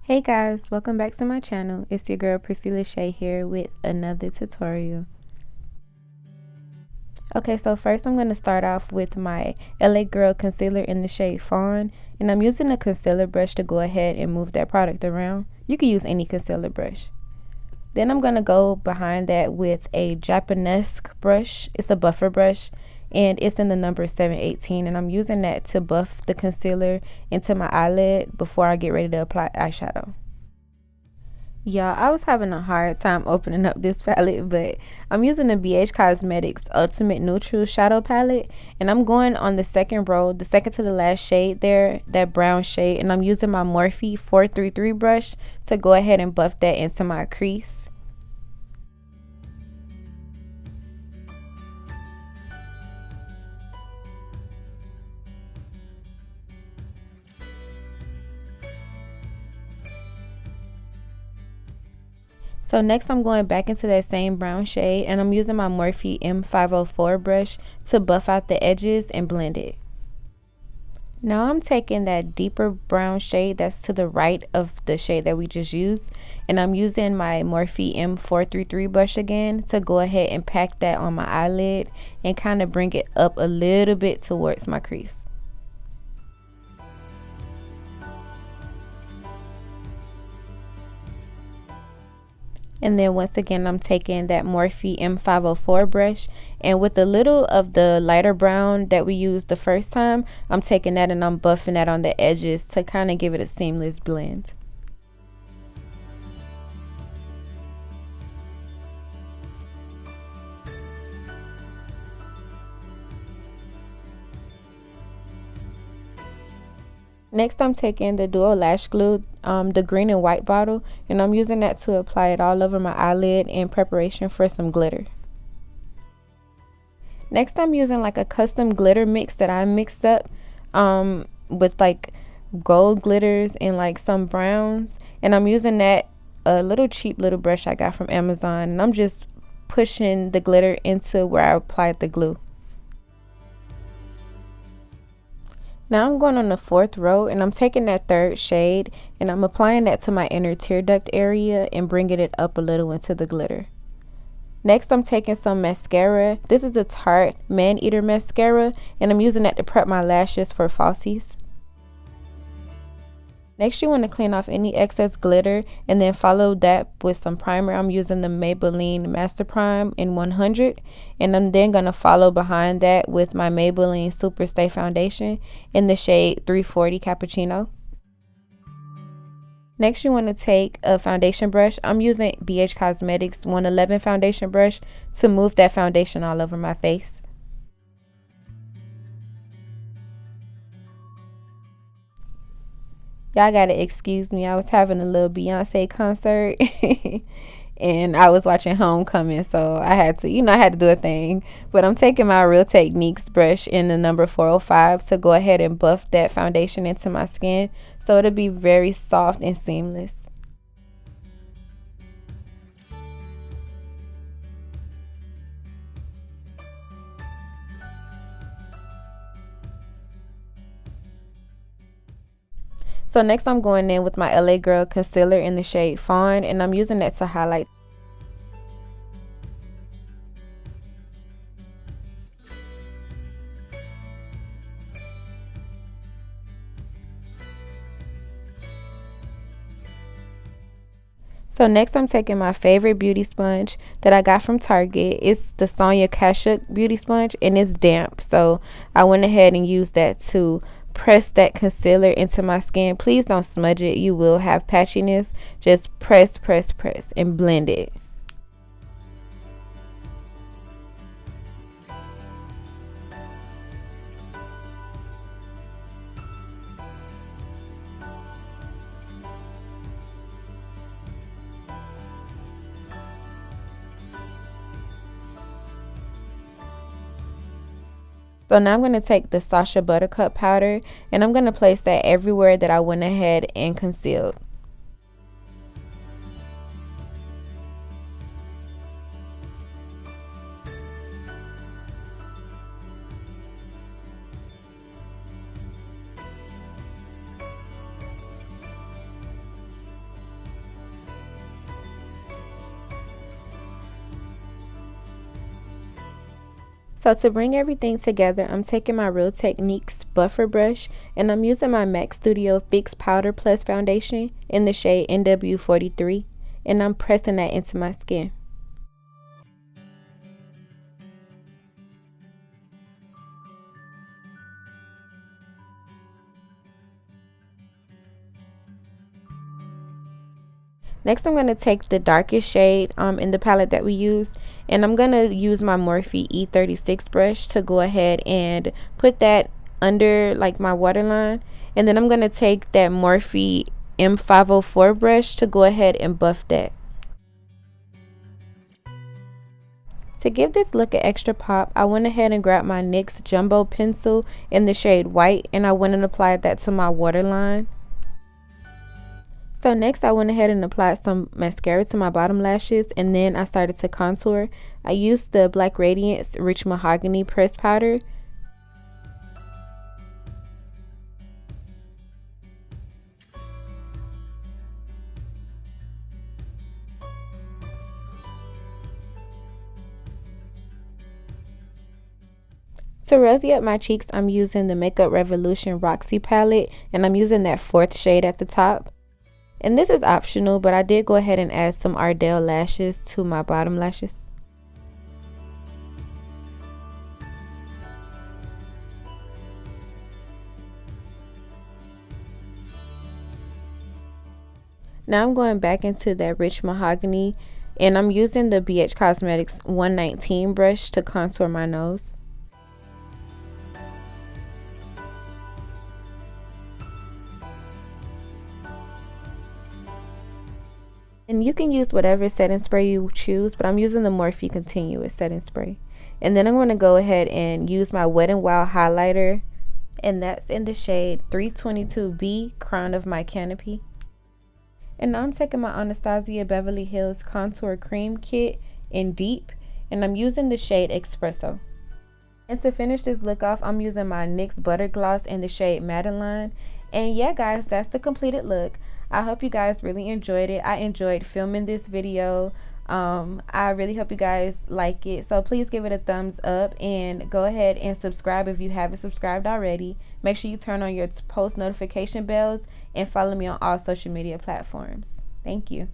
Hey guys, welcome back to my channel. It's your girl Prissy Lachey here with another tutorial. Okay, so first I'm going to start off with my LA Girl concealer in the shade Fawn, and I'm using a concealer brush to go ahead and move that product around. You can use any concealer brush. Then I'm going to go behind that with a Japanese brush. It's a buffer brush and it's in the number 718, and I'm using that to buff the concealer into my eyelid before I get ready to apply eyeshadow. Yeah, I was having a hard time opening up this palette, but I'm using the BH Cosmetics Ultimate Neutral Shadow Palette, and I'm going on the second row, the second to the last shade there, that brown shade, and I'm using my Morphe 433 brush to go ahead and buff that into my crease. So next I'm going back into that same brown shade, and I'm using my Morphe M504 brush to buff out the edges and blend it. Now I'm taking that deeper brown shade that's to the right of the shade that we just used, and I'm using my Morphe M433 brush again to go ahead and pack that on my eyelid and kind of bring it up a little bit towards my crease. And then once again, I'm taking that Morphe M504 brush, and with a little of the lighter brown that we used the first time, I'm taking that and I'm buffing that on the edges to kind of give it a seamless blend. Next, I'm taking the Duo Lash Glue, the green and white bottle, and I'm using that to apply it all over my eyelid in preparation for some glitter. Next, I'm using like a custom glitter mix that I mixed up with like gold glitters and like some browns, and I'm using that a little cheap little brush I got from Amazon, and I'm just pushing the glitter into where I applied the glue. Now I'm going on the fourth row, and I'm taking that third shade and I'm applying that to my inner tear duct area and bringing it up a little into the glitter. Next, I'm taking some mascara. This is the Tarte Maneater mascara, and I'm using that to prep my lashes for falsies. Next, you want to clean off any excess glitter and then follow that with some primer. I'm using the Maybelline Master Prime in 100, and I'm then going to follow behind that with my Maybelline Superstay foundation in the shade 340 Cappuccino. Next, you want to take a foundation brush. I'm using BH Cosmetics 111 foundation brush to move that foundation all over my face. Y'all gotta excuse me, I was having a little Beyonce concert and I was watching Homecoming, so I had to, I had to do a thing. But I'm taking my Real Techniques brush in the number 405 to go ahead and buff that foundation into my skin so it'll be very soft and seamless. So next I'm going in with my LA Girl concealer in the shade Fawn, and I'm using that to highlight. So next I'm taking my favorite beauty sponge that I got from Target. It's the Sonia Kashuk beauty sponge, and it's damp. So I went ahead and used that to press that concealer into my skin. Please don't smudge it. You will have patchiness. Just press, press, press and blend it. So now I'm going to take the Sacha buttercup powder, and I'm going to place that everywhere that I went ahead and concealed. So to bring everything together, I'm taking my Real Techniques buffer brush and I'm using my MAC Studio Fix Powder Plus Foundation in the shade NW43 and I'm pressing that into my skin. Next, I'm going to take the darkest shade in the palette that we used, and I'm going to use my Morphe E36 brush to go ahead and put that under like my waterline. And then I'm going to take that Morphe M504 brush to go ahead and buff that. To give this look an extra pop, I went ahead and grabbed my NYX Jumbo pencil in the shade White, and I went and applied that to my waterline. So next I went ahead and applied some mascara to my bottom lashes, and then I started to contour. I used the Black Radiance Rich Mahogany pressed powder. To rosy up my cheeks, I'm using the Makeup Revolution Roxi palette, and I'm using that 4th shade at the top. And this is optional, but I did go ahead and add some Ardell lashes to my bottom lashes. Now I'm going back into that Rich Mahogany, and I'm using the BH Cosmetics 119 brush to contour my nose. And you can use whatever setting spray you choose, but I'm using the Morphe Continuous setting spray. And then I'm going to go ahead and use my Wet n Wild highlighter, and that's in the shade 322B, Crown of My Canopy. And now I'm taking my Anastasia Beverly Hills Contour Cream Kit in Deep, and I'm using the shade Espresso. And to finish this look off, I'm using my NYX Buttergloss in the shade Madeleine. And yeah guys, that's the completed look. I hope you guys really enjoyed it. I enjoyed filming this video. I really hope you guys like it. So please give it a thumbs up and go ahead and subscribe if you haven't subscribed already. Make sure you turn on your post notification bells and follow me on all social media platforms. Thank you.